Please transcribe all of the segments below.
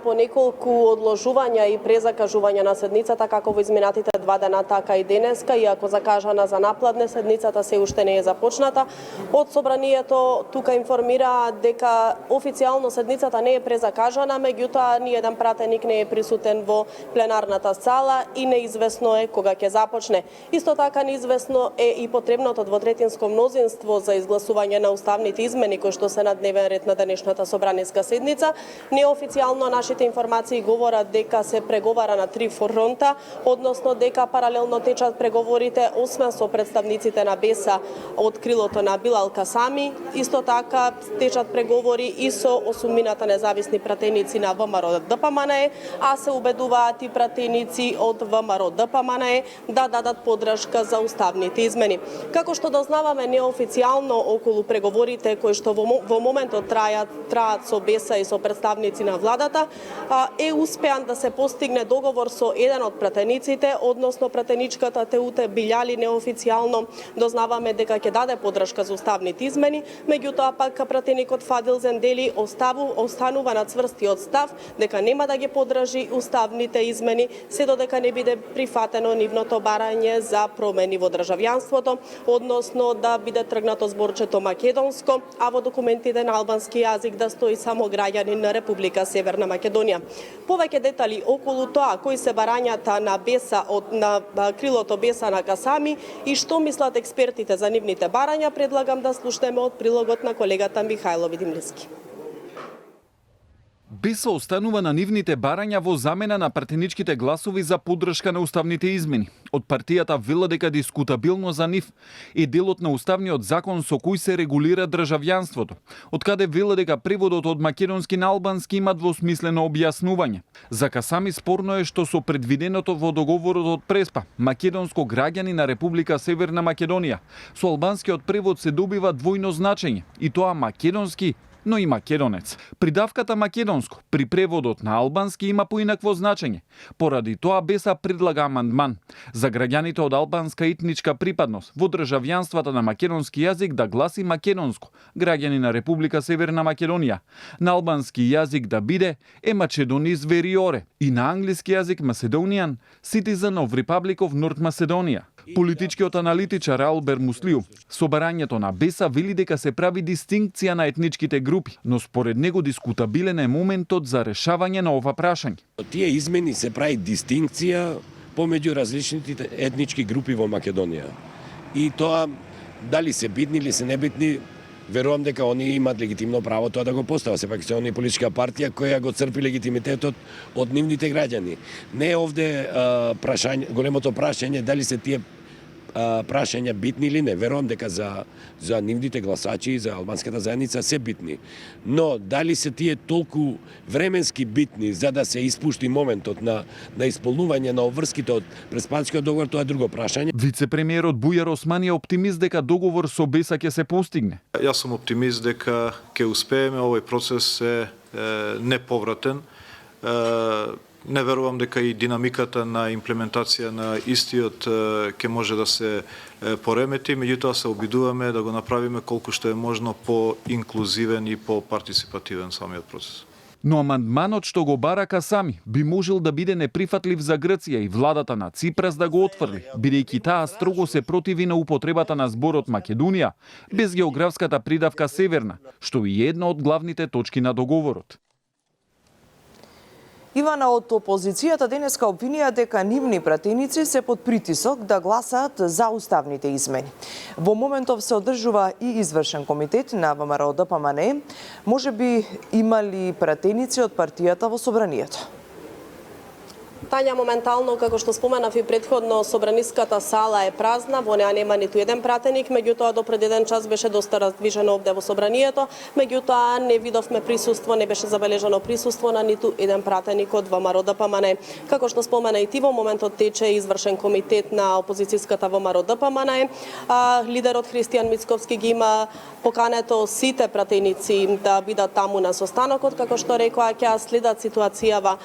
по неколку одложувања и презакажувања на седницата, како во изминатите 2 дена, така и денеска, иако закажана за напладне, седницата се уште не е започната. Од собранието тука информира дека официјално седницата не е презакажана, меѓутоа ниеден пратеник не е присутен во пленарната сала и неизвестно е кога ќе започне. Исто така неизвестно е и потребното двотретинско мнозинство за изгласување на уставните измени кои што се на дневен ред на денешната собраниска седница. Неофицијално нашите информации говорат дека се преговара на 3 фронта, односно дека паралелно течат преговорите освен со представниците на БЕСА од крилото на Билал Касами, исто така течат преговори и со осумината независни пратеници на ВМРО ДПМНЕ, а се убедуваат и пратеници од ВМРО ДПМНЕ да дадат подршка за уставните измени. Како што дознаваме неофицијално околу преговорите кои што во моментот траат со БЕСА и со представници на владата, е успеан да се постигне договор со еден од пратениците, односно пратеничката ТУТ Билјали неофицијално дознаваме дека ќе даде подршка за уставните измени, меѓутоа пак пратеникот Фадил Зендели останува на цврстиот став дека нема да ги поддржи уставните измени се додека не биде прифатено нивното барање за промени во државјанството, односно да биде тргнато зборчето македонско, а во документите на албански јазик да стои само граѓанин на Република Северна Македонија. Повеќе детали околу тоа кои се барањата на БЕСА на крилото БЕСА на Касами и што мислат експертите за нивните барања, предлагам да слушнеме од прилогот на колегата Михајло Видимлиски. БЕСА останува на нивните барања во замена на пратеничките гласови за поддршка на уставните измени. Од партијата вела дека дискутабилно за нив е делот на уставниот закон со кој се регулира државјанството, од каде вела дека преводот од македонски на албански има двосмислено објаснување. За Касами спорно е што со предвиденото во договорот од Преспа, македонско граѓани на Република Северна Македонија, со албанскиот превод се добива двојно значење, и тоа македонски, но и македонец. Придавката македонско при преводот на албански има поинакво значење. Поради тоа БЕСА предлага амандман за граѓаните од албанска етничка припадност во државјанствата на македонски јазик да гласи македонско, граѓани на Република Северна Македонија. На албански јазик да биде е Macedoni's Veriore и на англиски јазик Macedonian Citizen of Republic of North Macedonia. Политичкиот аналитичар Албер Муслиу со барањето на БЕСА вели дека се прави дистинкција на етничките групи, но според него дискутабилен е моментот за решавање на ова прашање. Тие измени се прави дистинкција помеѓу различните етнички групи во Македонија. И тоа дали се битни или се небитни, верувам дека они имаат легитимно право тоа да го постават. Сепак се они политичка партија која го црпи легитимитетот од нивните граѓани. Не е овде големото прашање дали се тие прашања битни или не. Верувам дека за нивните гласачи, за албанската заедница се битни. Но дали се тие толку временски битни за да се испушти моментот на исполнување на обврските од Преспанскиот договор, тоа е друго прашање. Вице-премиерот Бујар Османи е оптимист дека договор со БЕСА ќе се постигне. Јас сум оптимист дека ќе успееме, овој процес е неповратен. Не верувам дека и динамиката на имплементација на истиот ќе може да се поремети, меѓутоа се обидуваме да го направиме колку што е можно по-инклузивен и по-партиципативен самиот процес. Но амандманот што го бара Касами би можел да биде неприфатлив за Грција и владата на Ципрас да го отфрли, бидејќи таа строго се противи на употребата на зборот Македонија без географската придавка Северна, што е една од главните точки на договорот. Ивана, од опозицијата денеска обвинија дека нивни пратеници се под притисок да гласаат за уставните измени. Во моментов се одржува и извршен комитет на ВМРО ДПМНЕ. Може би имали пратеници од партијата во собранието? Тања, моментално, како што споменав и предходно, собраниската сала е празна, во неа нема ниту еден пратеник, меѓутоа до пред еден час беше доста раздвижено овде во собранието, меѓутоа не видовме присуство, не беше забележано присуство на ниту еден пратеник од ВМРО ДПМНЕ. Како што спомена и ти, во моментот тече извршен комитет на опозицијската ВМРО ДПМНЕ. Лидерот Христијан Мицковски ги има покането сите пратеници да бидат таму на состанокот, како што рекоа, ќе следат ситуацијава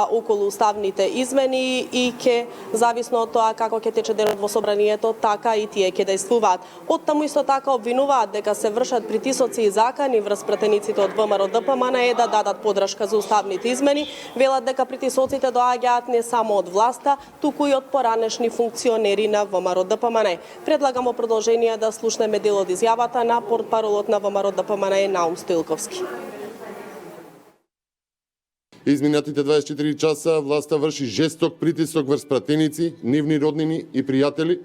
околу уставните уставните измени и ќе зависно од тоа како ќе тече денот во собранието, така и тие ќе действуваат. Оттаму исто така обвинуваат дека се вршат притисоци и закани врз пратениците од ВМРО ДПМНЕ да дадат подршка за уставните измени. Велат дека притисоците доаѓаат не само од власта, туку и од поранешни функционери на ВМРО ДПМНЕ. Предлагамо продолжение да слушнеме дел од изјавата на портпаролот на ВМРО ДПМНЕ Наум Стоилковски. Изминатите 24 часа власта врши жесток притисок врз пратеници, нивни роднини и пријатели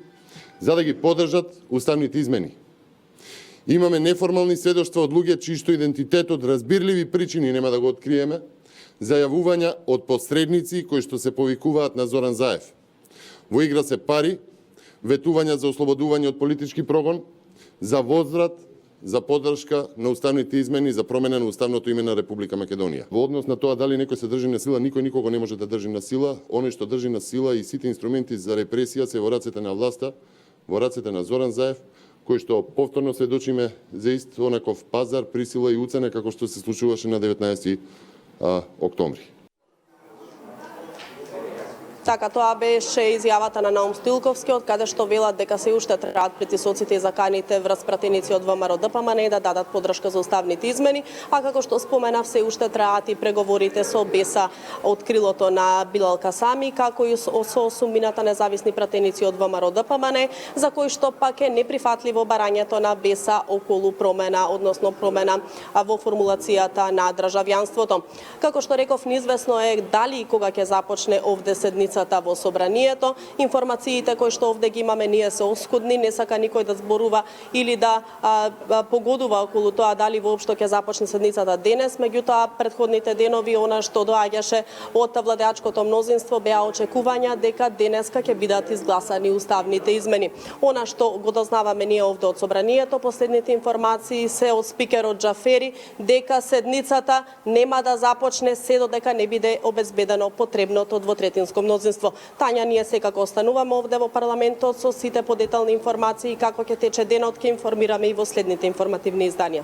за да ги поддржат уставните измени. Имаме неформални сведоштва од луѓе чијшто идентитет од разбирливи причини нема да го откриеме, зајавувања од посредници кои што се повикуваат на Зоран Заев. Во игра се пари, ветувања за ослободување од политички прогон, за возврат, за поддршка на уставните измени, за промена на уставното име на Република Македонија. Во однос на тоа дали некој се држи на сила, никој никого не може да држи на сила. Оној што држи на сила и сите инструменти за репресија се во рацете на власта, во рацете на Зоран Заев, кој што повторно сведочиме за ист онаков пазар, присила и уцена како што се случуваше на 19 октомври. Така, тоа беше изјавата на Наум Стоилковски, од каде што велат дека се уште траат притисоците и заканите врз пратеници од ВМРО ДПМНЕ да дадат подршка за уставните измени, а како што споменав, се уште траат и преговорите со БЕСА од крилото на Билал Касами, како и со сумината независни пратеници од ВМРО ДПМНЕ, за кои што пак е неприфатливо барањето на БЕСА околу промена, односно промена во формулацијата на државјанството. Како што реков, неизвестно е дали и кога ќе започне овде седница во собранието. Информациите кои што овде ги имаме ние се оскудни, не сака никој да зборува или да погодува околу тоа дали воопшто ќе започне седницата денес, меѓутоа предходните денови она што доаѓаше од владеачкото мнозинство беа очекувања дека денеска ќе бидат изгласани уставните измени. Она што го дознаваме ние овде од собранието, последните информации се од спикерот Џафери дека седницата нема да започне се додека не биде обезбедено потребното двотретинско мнозинство. Тања, ние секако остануваме овде во парламентот со сите подетални информации како ќе тече денот, ќе информираме и во следните информативни изданија.